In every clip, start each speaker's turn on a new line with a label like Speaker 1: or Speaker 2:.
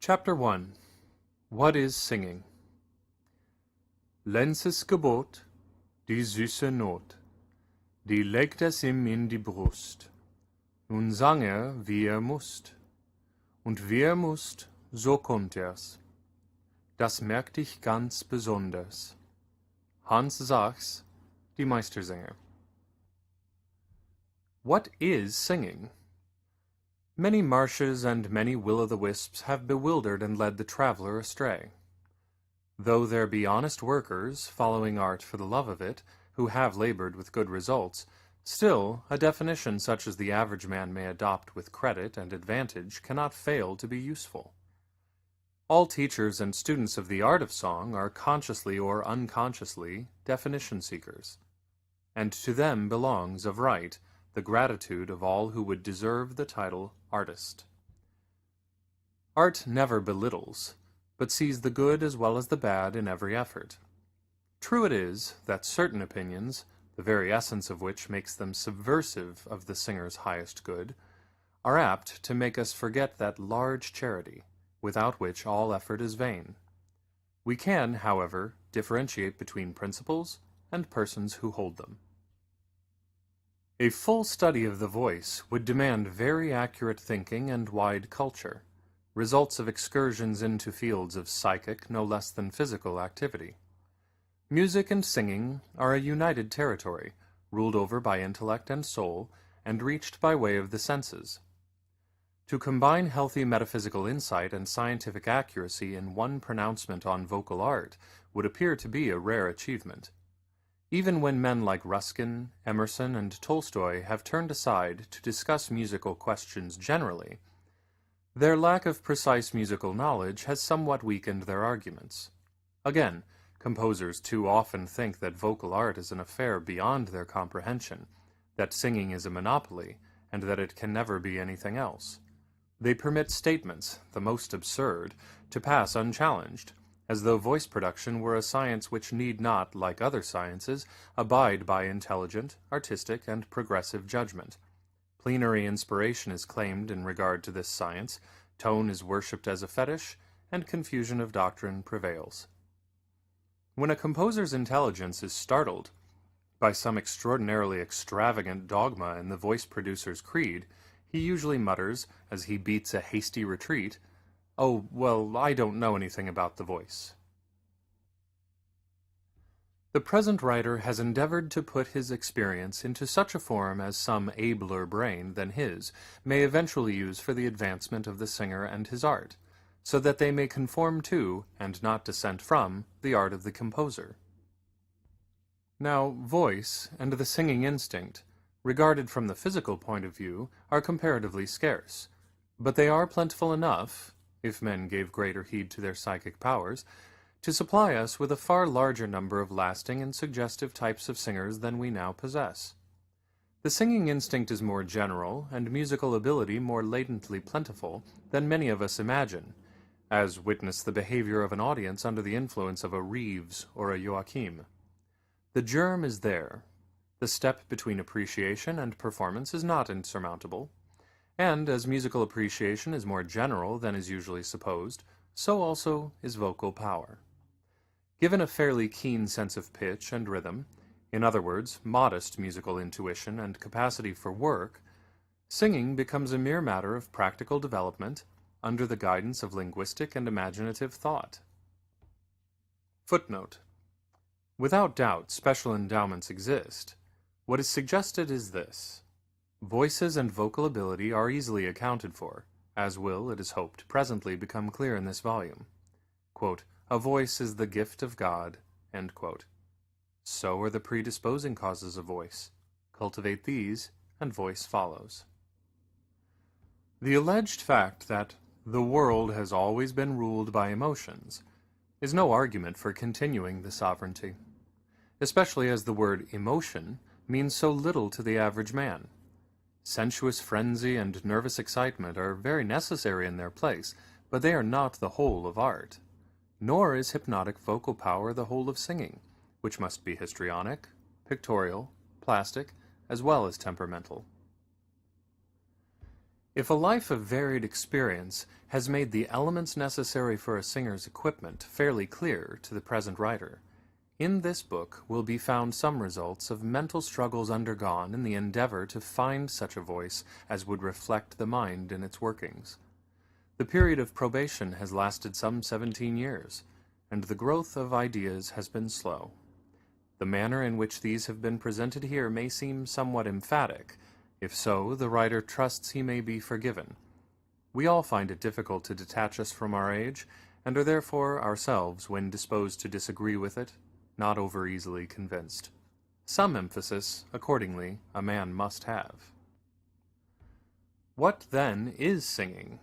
Speaker 1: Chapter 1. What is Singing? Lenses Gebot, die süße Not, die legt es ihm in die Brust. Nun sang wie musst, und wie musst, so kommt er's. Das merkt ich ganz besonders. Hans Sachs, Die Meistersinger. What is singing? Many marshes and many will-o'-the-wisps have bewildered and led the traveler astray. Though there be honest workers, following art for the love of it, who have labored with good results, still a definition such as the average man may adopt with credit and advantage cannot fail to be useful. All teachers and students of the art of song are consciously or unconsciously definition seekers, and to them belongs, of right, the gratitude of all who would deserve the title artist. Art never belittles, but sees the good as well as the bad in every effort. True it is that certain opinions, the very essence of which makes them subversive of the singer's highest good, are apt to make us forget that large charity, without which all effort is vain. We can, however, differentiate between principles and persons who hold them. A full study of the voice would demand very accurate thinking and wide culture, results of excursions into fields of psychic no less than physical activity. Music and singing are a united territory, ruled over by intellect and soul, and reached by way of the senses. To combine healthy metaphysical insight and scientific accuracy in one pronouncement on vocal art would appear to be a rare achievement. Even when men like Ruskin, Emerson, and Tolstoy have turned aside to discuss musical questions generally, their lack of precise musical knowledge has somewhat weakened their arguments. Again, composers too often think that vocal art is an affair beyond their comprehension, that singing is a monopoly, and that it can never be anything else. They permit statements, the most absurd, to pass unchallenged, as though voice production were a science which need not, like other sciences, abide by intelligent, artistic, and progressive judgment. Plenary inspiration is claimed in regard to this science, tone is worshipped as a fetish, and confusion of doctrine prevails. When a composer's intelligence is startled by some extraordinarily extravagant dogma in the voice producer's creed, he usually mutters, as he beats a hasty retreat, "Oh, well, I don't know anything about the voice." The present writer has endeavored to put his experience into such a form as some abler brain than his may eventually use for the advancement of the singer and his art, so that they may conform to, and not dissent from, the art of the composer. Now, voice and the singing instinct, regarded from the physical point of view, are comparatively scarce, but they are plentiful enough, if men gave greater heed to their psychic powers, to supply us with a far larger number of lasting and suggestive types of singers than we now possess. The singing instinct is more general, and musical ability more latently plentiful, than many of us imagine, as witness the behavior of an audience under the influence of a Reeves or a Joachim. The germ is there. The step between appreciation and performance is not insurmountable, and as musical appreciation is more general than is usually supposed, so also is vocal power. Given a fairly keen sense of pitch and rhythm, in other words, modest musical intuition and capacity for work, singing becomes a mere matter of practical development under the guidance of linguistic and imaginative thought. Footnote. Without doubt, special endowments exist. What is suggested is this. Voices and vocal ability are easily accounted for, as will, it is hoped, presently become clear in this volume. Quote, "A voice is the gift of God," end quote. So are the predisposing causes of voice. Cultivate these, and voice follows. The alleged fact that the world has always been ruled by emotions is no argument for continuing the sovereignty, especially as the word emotion means so little to the average man. Sensuous frenzy and nervous excitement are very necessary in their place, but they are not the whole of art. Nor is hypnotic vocal power the whole of singing, which must be histrionic, pictorial, plastic, as well as temperamental. If a life of varied experience has made the elements necessary for a singer's equipment fairly clear to the present writer, in this book will be found some results of mental struggles undergone in the endeavor to find such a voice as would reflect the mind in its workings. The period of probation has lasted some 17 years, and the growth of ideas has been slow. The manner in which these have been presented here may seem somewhat emphatic. If so, the writer trusts he may be forgiven. We all find it difficult to detach us from our age, and are therefore ourselves, when disposed to disagree with it, not over easily convinced. Some emphasis, accordingly, a man must have. What, then, is singing?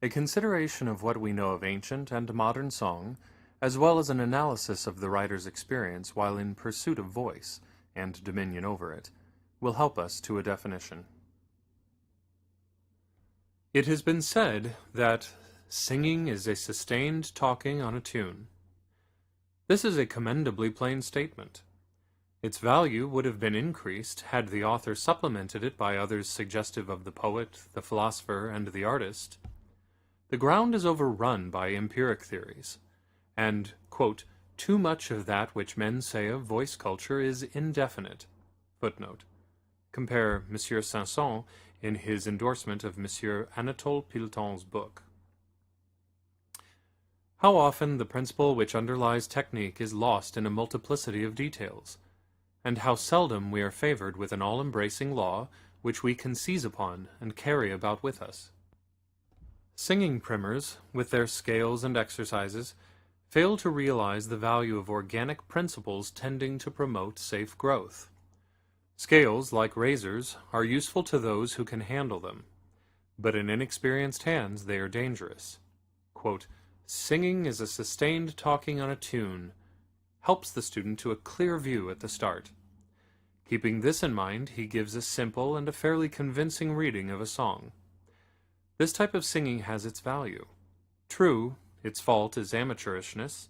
Speaker 1: A consideration of what we know of ancient and modern song, as well as an analysis of the writer's experience while in pursuit of voice, and dominion over it, will help us to a definition. It has been said that singing is a sustained talking on a tune. This is a commendably plain statement. Its value would have been increased had the author supplemented it by others suggestive of the poet, the philosopher, and the artist. The ground is overrun by empiric theories, and, quote, too much of that which men say of voice culture is indefinite. Footnote. Compare M. Sanson in his endorsement of M. Anatole Pilton's book. How often the principle which underlies technique is lost in a multiplicity of details, and how seldom we are favored with an all-embracing law which we can seize upon and carry about with us. Singing primers, with their scales and exercises, fail to realize the value of organic principles tending to promote safe growth. Scales, like razors, are useful to those who can handle them, but in inexperienced hands they are dangerous. Quote, singing is a sustained talking on a tune, helps the student to a clear view at the start. Keeping this in mind, he gives a simple and a fairly convincing reading of a song. This type of singing has its value. True, its fault is amateurishness,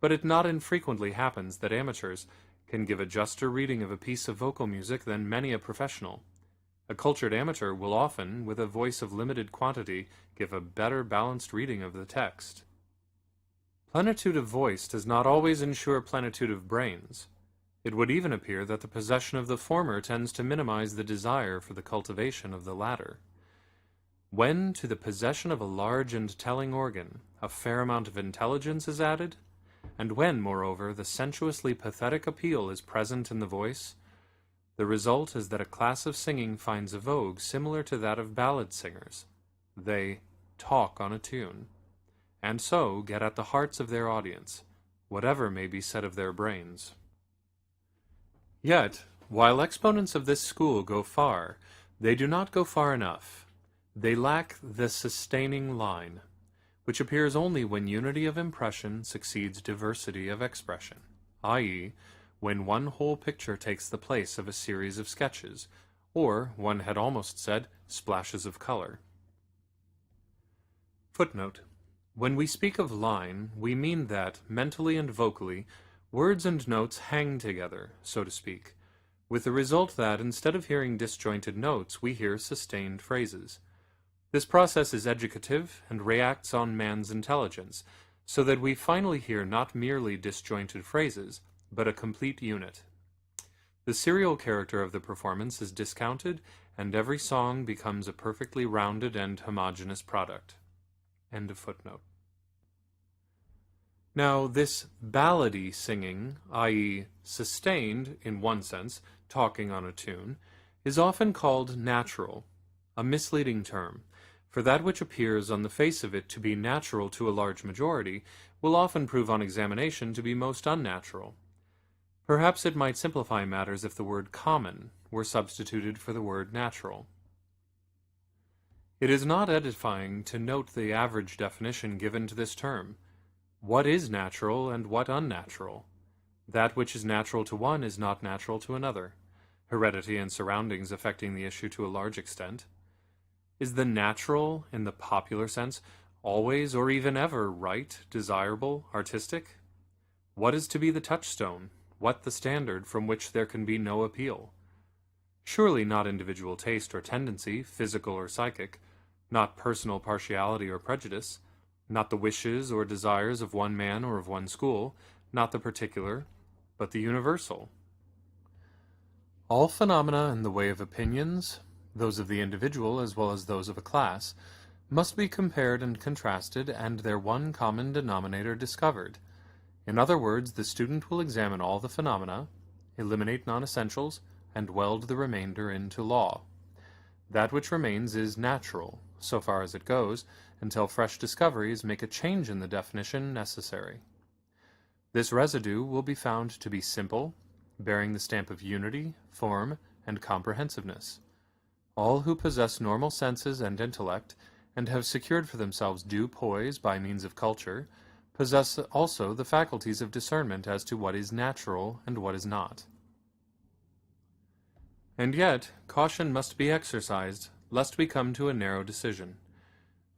Speaker 1: but it not infrequently happens that amateurs can give a juster reading of a piece of vocal music than many a professional. A cultured amateur will often, with a voice of limited quantity, give a better balanced reading of the text. Plenitude of voice does not always ensure plenitude of brains. It would even appear that the possession of the former tends to minimize the desire for the cultivation of the latter. When to the possession of a large and telling organ a fair amount of intelligence is added, and when, moreover, the sensuously pathetic appeal is present in the voice, the result is that a class of singing finds a vogue similar to that of ballad singers. They talk on a tune, and so get at the hearts of their audience, whatever may be said of their brains. Yet, while exponents of this school go far, they do not go far enough. They lack the sustaining line, which appears only when unity of impression succeeds diversity of expression, i.e., when one whole picture takes the place of a series of sketches, or, one had almost said, splashes of color. Footnote. When we speak of line, we mean that, mentally and vocally, words and notes hang together, so to speak, with the result that, instead of hearing disjointed notes, we hear sustained phrases. This process is educative and reacts on man's intelligence, so that we finally hear not merely disjointed phrases, but a complete unit. The serial character of the performance is discounted, and every song becomes a perfectly rounded and homogeneous product. End of footnote. Now, this ballady singing, i.e., sustained, in one sense, talking on a tune, is often called natural, a misleading term, for that which appears on the face of it to be natural to a large majority will often prove on examination to be most unnatural. Perhaps it might simplify matters if the word common were substituted for the word natural. It is not edifying to note the average definition given to this term. What is natural and what unnatural? That which is natural to one is not natural to another, heredity and surroundings affecting the issue to a large extent. Is the natural, in the popular sense, always or even ever right, desirable, artistic? What is to be the touchstone? What the standard from which there can be no appeal? Surely not individual taste or tendency, physical or psychic, not personal partiality or prejudice, not the wishes or desires of one man or of one school, not the particular, but the universal. All phenomena in the way of opinions, those of the individual as well as those of a class, must be compared and contrasted and their one common denominator discovered. In other words, the student will examine all the phenomena, eliminate non-essentials, and weld the remainder into law. That which remains is natural, so far as it goes, until fresh discoveries make a change in the definition necessary. This residue will be found to be simple, bearing the stamp of unity, form, and comprehensiveness. All who possess normal senses and intellect, and have secured for themselves due poise by means of culture, possess also the faculties of discernment as to what is natural and what is not. And yet, caution must be exercised, lest we come to a narrow decision.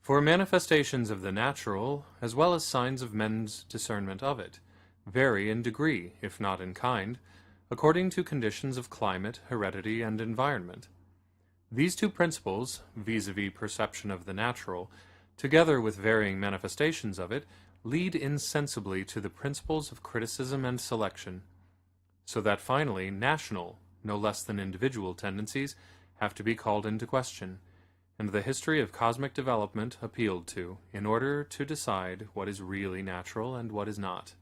Speaker 1: For manifestations of the natural, as well as signs of men's discernment of it, vary in degree, if not in kind, according to conditions of climate, heredity, and environment. These two principles, vis-a-vis perception of the natural, together with varying manifestations of it, lead insensibly to the principles of criticism and selection, so that finally national, no less than individual tendencies, have to be called into question, and the history of cosmic development appealed to, in order to decide what is really natural and what is not.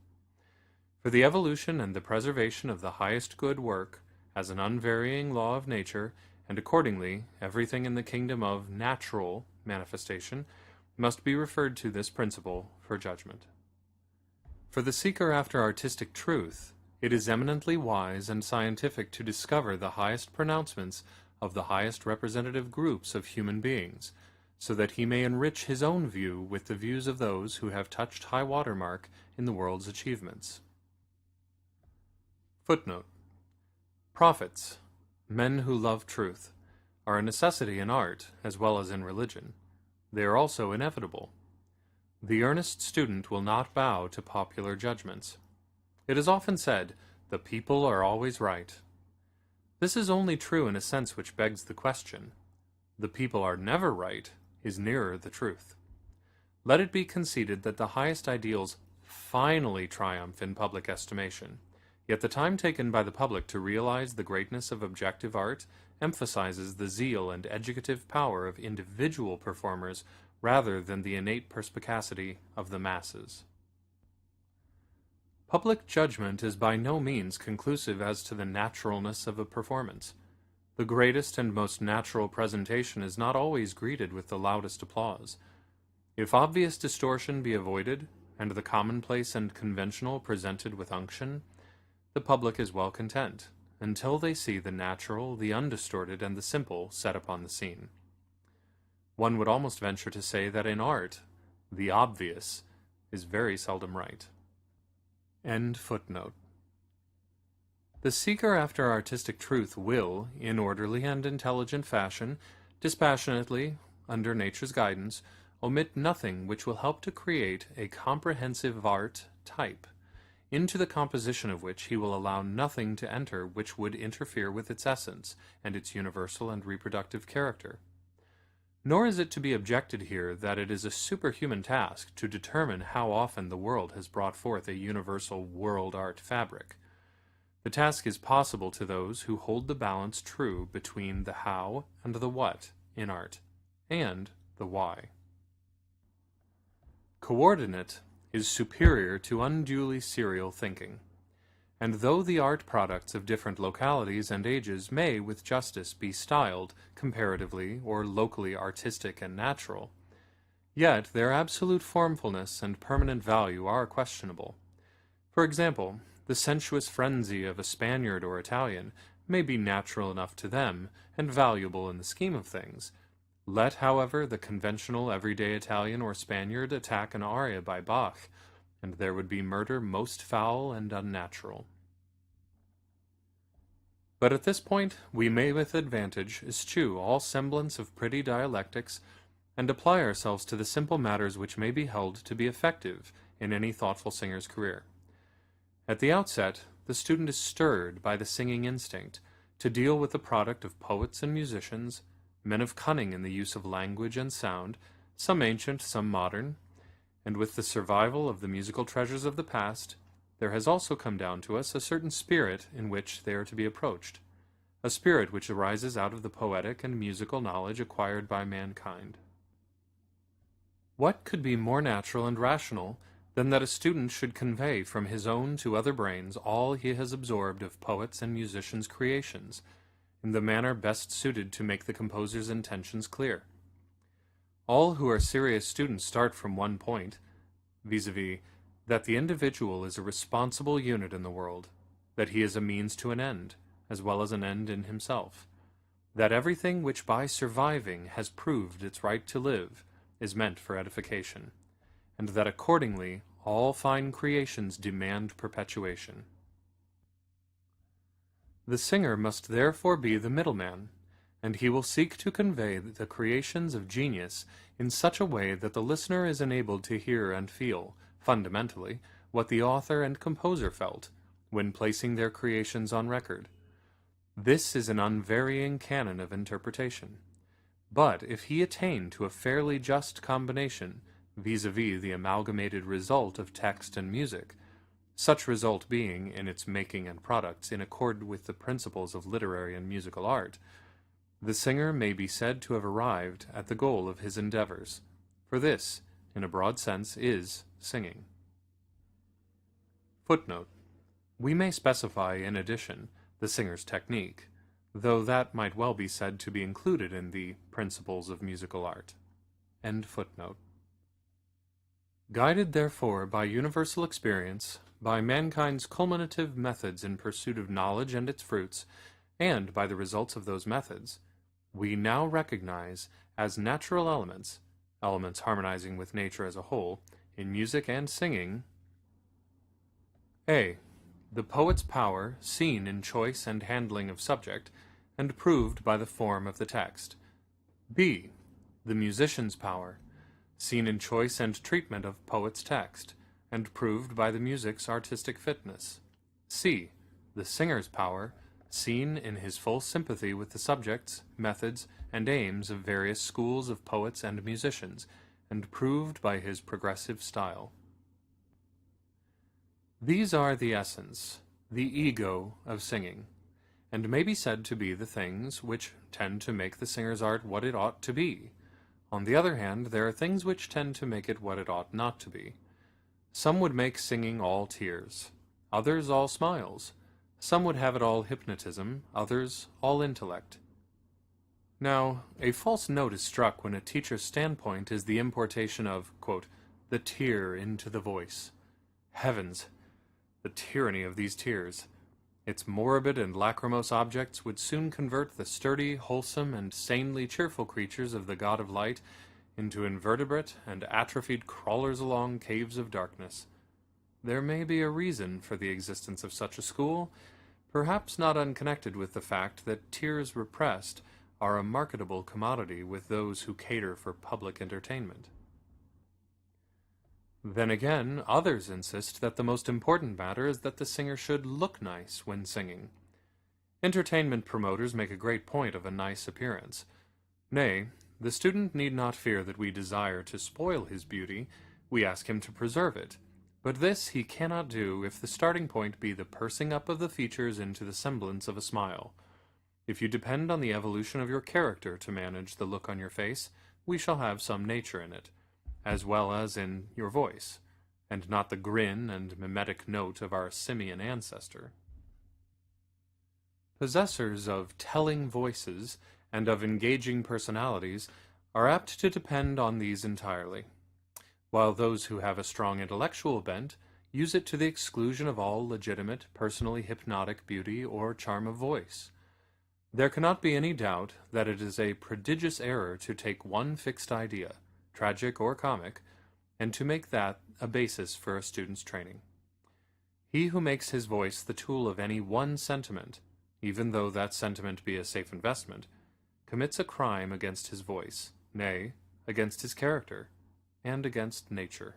Speaker 1: For the evolution and the preservation of the highest good work, as an unvarying law of nature, and accordingly everything in the kingdom of natural manifestation, must be referred to this principle for judgment. For the seeker after artistic truth, it is eminently wise and scientific to discover the highest pronouncements of the highest representative groups of human beings, so that he may enrich his own view with the views of those who have touched high water mark in the world's achievements. Footnote: Prophets, men who love truth, are a necessity in art as well as in religion. They are also inevitable. The earnest student will not bow to popular judgments. It is often said, "The people are always right." This is only true in a sense which begs the question. "The people are never right" is nearer the truth. Let it be conceded that the highest ideals finally triumph in public estimation, yet the time taken by the public to realize the greatness of objective art emphasizes the zeal and educative power of individual performers rather than the innate perspicacity of the masses. Public judgment is by no means conclusive as to the naturalness of a performance. The greatest and most natural presentation is not always greeted with the loudest applause. If obvious distortion be avoided, and the commonplace and conventional presented with unction, the public is well content, until they see the natural, the undistorted, and the simple set upon the scene. One would almost venture to say that in art, the obvious is very seldom right. End footnote. The seeker after artistic truth will, in orderly and intelligent fashion, dispassionately, under nature's guidance, omit nothing which will help to create a comprehensive art type, into the composition of which he will allow nothing to enter which would interfere with its essence and its universal and reproductive character. Nor is it to be objected here that it is a superhuman task to determine how often the world has brought forth a universal world art fabric. The task is possible to those who hold the balance true between the how and the what in art, and the why. Coordinate is superior to unduly serial thinking. And though the art products of different localities and ages may, with justice, be styled comparatively or locally artistic and natural, yet their absolute formfulness and permanent value are questionable. For example, the sensuous frenzy of a Spaniard or Italian may be natural enough to them and valuable in the scheme of things. Let, however, the conventional everyday Italian or Spaniard attack an aria by Bach, and there would be murder most foul and unnatural. But at this point we may with advantage eschew all semblance of pretty dialectics, and apply ourselves to the simple matters which may be held to be effective in any thoughtful singer's career. At the outset, the student is stirred by the singing instinct, to deal with the product of poets and musicians, men of cunning in the use of language and sound, some ancient, some modern, and with the survival of the musical treasures of the past, there has also come down to us a certain spirit in which they are to be approached, a spirit which arises out of the poetic and musical knowledge acquired by mankind. What could be more natural and rational than that a student should convey from his own to other brains all he has absorbed of poets and musicians' creations, in the manner best suited to make the composer's intentions clear? All who are serious students start from one point, viz., that the individual is a responsible unit in the world, that he is a means to an end, as well as an end in himself, that everything which by surviving has proved its right to live is meant for edification, and that accordingly all fine creations demand perpetuation. The singer must therefore be the middleman, and he will seek to convey the creations of genius in such a way that the listener is enabled to hear and feel, fundamentally, what the author and composer felt when placing their creations on record. This is an unvarying canon of interpretation. But if he attain to a fairly just combination, vis-a-vis the amalgamated result of text and music, such result being, in its making and products, in accord with the principles of literary and musical art, the singer may be said to have arrived at the goal of his endeavors, for this, in a broad sense, is singing. Footnote: we may specify, in addition, the singer's technique, though that might well be said to be included in the principles of musical art. End footnote. Guided, therefore, by universal experience, by mankind's culminative methods in pursuit of knowledge and its fruits, and by the results of those methods, we now recognize as natural elements, elements harmonizing with nature as a whole, in music and singing, a. the poet's power, seen in choice and handling of subject, and proved by the form of the text. b. the musician's power, seen in choice and treatment of poet's text, and proved by the music's artistic fitness. c. the singer's power, seen in his full sympathy with the subjects, methods, and aims of various schools of poets and musicians, and proved by his progressive style. These are the essence, the ego of singing, and may be said to be the things which tend to make the singer's art what it ought to be. On the other hand, there are things which tend to make it what it ought not to be. Some would make singing all tears, others all smiles. Some would have it all hypnotism, others all intellect. Now, a false note is struck when a teacher's standpoint is the importation of, quote, the tear into the voice. Heavens! The tyranny of these tears. Its morbid and lachrymose objects would soon convert the sturdy, wholesome, and sanely cheerful creatures of the god of light into invertebrate and atrophied crawlers along caves of darkness. There may be a reason for the existence of such a school, perhaps not unconnected with the fact that tears repressed are a marketable commodity with those who cater for public entertainment. Then again, others insist that the most important matter is that the singer should look nice when singing. Entertainment promoters make a great point of a nice appearance. Nay, the student need not fear that we desire to spoil his beauty, we ask him to preserve it. But this he cannot do if the starting point be the pursing up of the features into the semblance of a smile. If you depend on the evolution of your character to manage the look on your face, we shall have some nature in it, as well as in your voice, and not the grin and mimetic note of our simian ancestor. Possessors of telling voices and of engaging personalities are apt to depend on these entirely, while those who have a strong intellectual bent use it to the exclusion of all legitimate, personally hypnotic beauty or charm of voice. There cannot be any doubt that it is a prodigious error to take one fixed idea, tragic or comic, and to make that a basis for a student's training. He who makes his voice the tool of any one sentiment, even though that sentiment be a safe investment, commits a crime against his voice, nay, against his character, and against nature.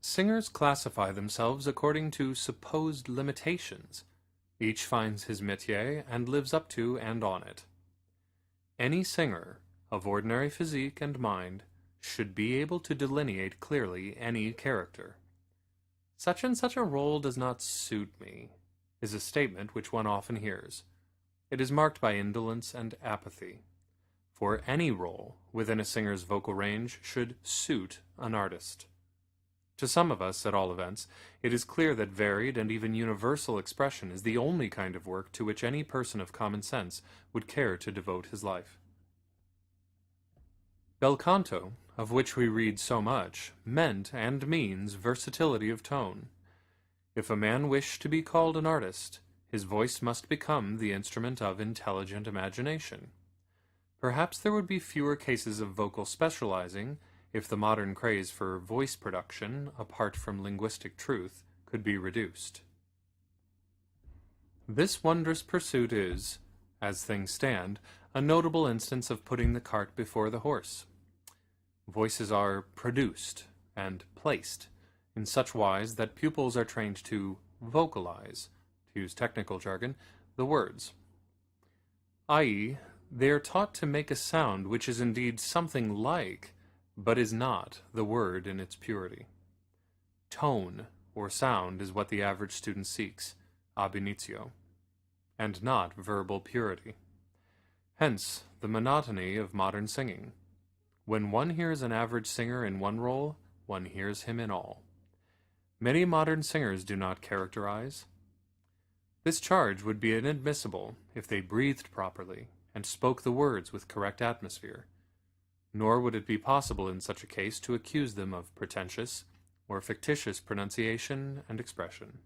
Speaker 1: Singers classify themselves according to supposed limitations. Each finds his métier and lives up to and on it. Any singer, of ordinary physique and mind, should be able to delineate clearly any character. Such and such a role does not suit me, is a statement which one often hears. It is marked by indolence and apathy. For any role within a singer's vocal range should suit an artist. To some of us, at all events, it is clear that varied and even universal expression is the only kind of work to which any person of common sense would care to devote his life. Bel canto, of which we read so much, meant and means versatility of tone. If a man wish to be called an artist, his voice must become the instrument of intelligent imagination. Perhaps there would be fewer cases of vocal specializing if the modern craze for voice production, apart from linguistic truth, could be reduced. This wondrous pursuit is, as things stand, a notable instance of putting the cart before the horse. Voices are produced and placed in such wise that pupils are trained to vocalize, to use technical jargon, the words, i.e., they are taught to make a sound which is indeed something like, but is not, the word in its purity. Tone, or sound, is what the average student seeks, ab initio, and not verbal purity. Hence, the monotony of modern singing. When one hears an average singer in one role, one hears him in all. Many modern singers do not characterize. This charge would be inadmissible if they breathed properly and spoke the words with correct atmosphere, nor would it be possible in such a case to accuse them of pretentious or fictitious pronunciation and expression.